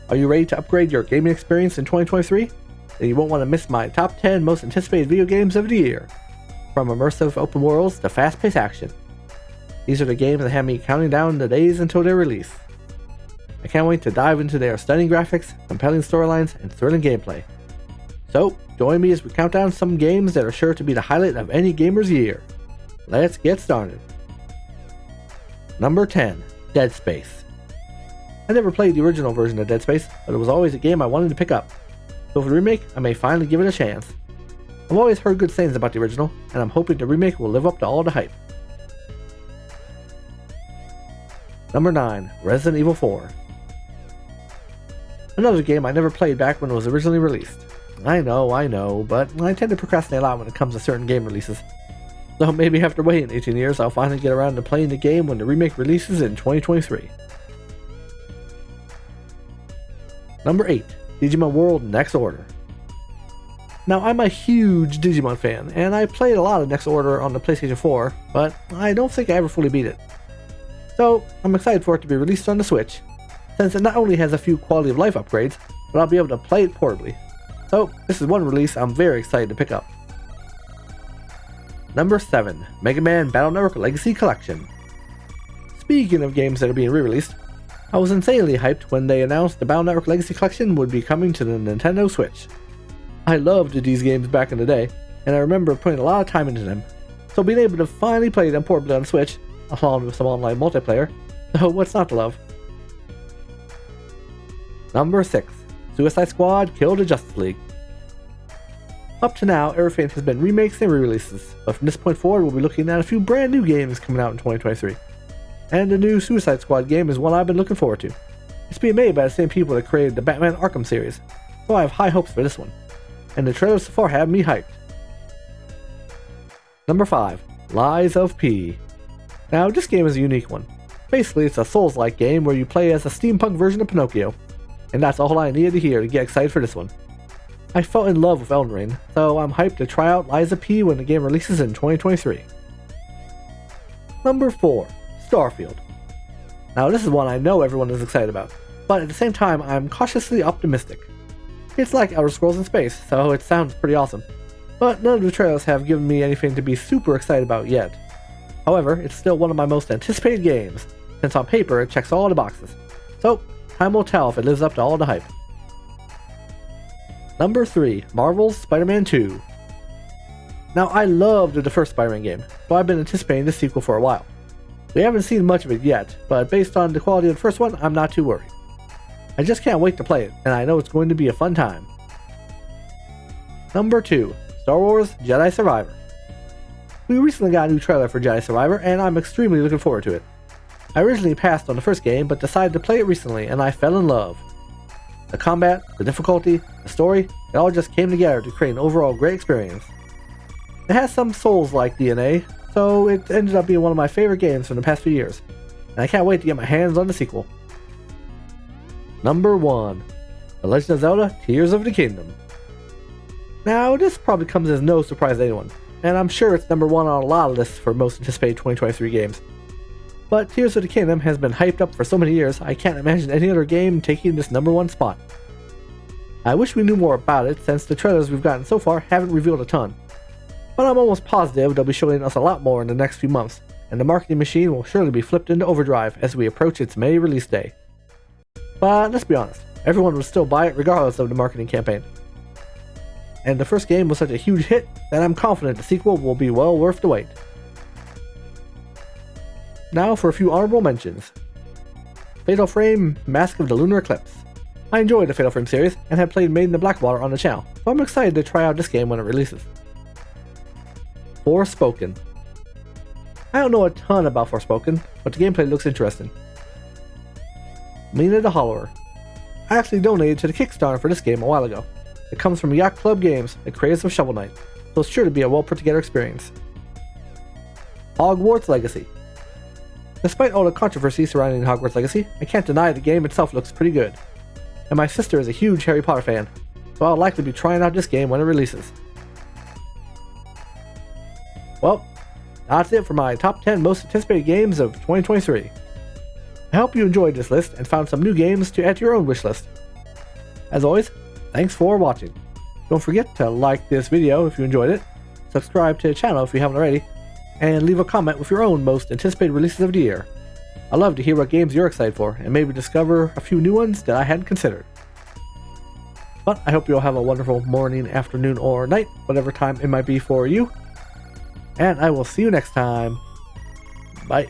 Are you ready to upgrade your gaming experience in 2023? Then you won't want to miss my top 10 most anticipated video games of the year. From immersive open worlds to fast-paced action. These are the games that have me counting down the days until their release. I can't wait to dive into their stunning graphics, compelling storylines, and thrilling gameplay. So, join me as we count down some games that are sure to be the highlight of any gamer's year. Let's get started. Number 10. Dead Space. I never played the original version of Dead Space, but it was always a game I wanted to pick up. So for the remake, I may finally give it a chance. I've always heard good things about the original, and I'm hoping the remake will live up to all the hype. Number 9. Resident Evil 4. Another game I never played back when it was originally released. I know, but I tend to procrastinate a lot when it comes to certain game releases. So maybe after waiting 18 years, I'll finally get around to playing the game when the remake releases in 2023. Number 8. Digimon World Next Order. Now, I'm a huge Digimon fan, and I played a lot of Next Order on the PlayStation 4, but I don't think I ever fully beat it. So, I'm excited for it to be released on the Switch, since it not only has a few quality of life upgrades, but I'll be able to play it portably. So, this is one release I'm very excited to pick up. Number 7. Mega Man Battle Network Legacy Collection. Speaking of games that are being re-released, I was insanely hyped when they announced the Battle Network Legacy Collection would be coming to the Nintendo Switch. I loved these games back in the day, and I remember putting a lot of time into them, so being able to finally play them portably on the Switch, along with some online multiplayer, so what's not to love? Number 6. Suicide Squad Kill the Justice League. Up to now, everything has been remakes and re-releases, but from this point forward we'll be looking at a few brand new games coming out in 2023. And the new Suicide Squad game is one I've been looking forward to. It's being made by the same people that created the Batman Arkham series, so I have high hopes for this one. And the trailers so far have me hyped. Number 5. Lies of P. Now, this game is a unique one. Basically, it's a Souls-like game where you play as a steampunk version of Pinocchio. And that's all I needed to hear to get excited for this one. I fell in love with Elden Ring, so I'm hyped to try out Lies of P when the game releases in 2023. Number 4. Starfield. Now, this is one I know everyone is excited about, but at the same time, I'm cautiously optimistic. It's like Elder Scrolls in space, so it sounds pretty awesome, but none of the trailers have given me anything to be super excited about yet. However, it's still one of my most anticipated games, since on paper it checks all the boxes, so time will tell if it lives up to all the hype. Number 3. Marvel's Spider-Man 2. Now, I loved the first Spider-Man game, so I've been anticipating this sequel for a while. We haven't seen much of it yet, but based on the quality of the first one, I'm not too worried. I just can't wait to play it, and I know it's going to be a fun time. Number 2. Star Wars Jedi Survivor. We recently got a new trailer for Jedi Survivor, and I'm extremely looking forward to it. I originally passed on the first game, but decided to play it recently, and I fell in love. The combat, the difficulty, the story, it all just came together to create an overall great experience. It has some Souls-like DNA, so it ended up being one of my favorite games from the past few years, and I can't wait to get my hands on the sequel. Number 1. The Legend of Zelda Tears of the Kingdom. Now, this probably comes as no surprise to anyone, and I'm sure it's number 1 on a lot of lists for most anticipated 2023 games. But Tears of the Kingdom has been hyped up for so many years, I can't imagine any other game taking this number 1 spot. I wish we knew more about it, since the trailers we've gotten so far haven't revealed a ton. But I'm almost positive they'll be showing us a lot more in the next few months, and the marketing machine will surely be flipped into overdrive as we approach its May release day. But let's be honest, everyone would still buy it regardless of the marketing campaign. And the first game was such a huge hit that I'm confident the sequel will be well worth the wait. Now for a few honorable mentions. Fatal Frame Mask of the Lunar Eclipse. I enjoyed the Fatal Frame series and have played Made in the Blackwater on the channel, so I'm excited to try out this game when it releases. Forspoken. I don't know a ton about Forspoken, but the gameplay looks interesting. Mina the Hollower. I actually donated to the Kickstarter for this game a while ago. It comes from Yacht Club Games, the creators of Shovel Knight, so it's sure to be a well put together experience. Hogwarts Legacy. Despite all the controversy surrounding Hogwarts Legacy, I can't deny the game itself looks pretty good. And my sister is a huge Harry Potter fan, so I'll likely be trying out this game when it releases. Well, that's it for my top 10 most anticipated games of 2023. I hope you enjoyed this list and found some new games to add to your own wishlist. As always, thanks for watching. Don't forget to like this video if you enjoyed it, subscribe to the channel if you haven't already, and leave a comment with your own most anticipated releases of the year. I'd love to hear what games you're excited for, and maybe discover a few new ones that I hadn't considered. But I hope you all have a wonderful morning, afternoon, or night, whatever time it might be for you. And I will see you next time. Bye.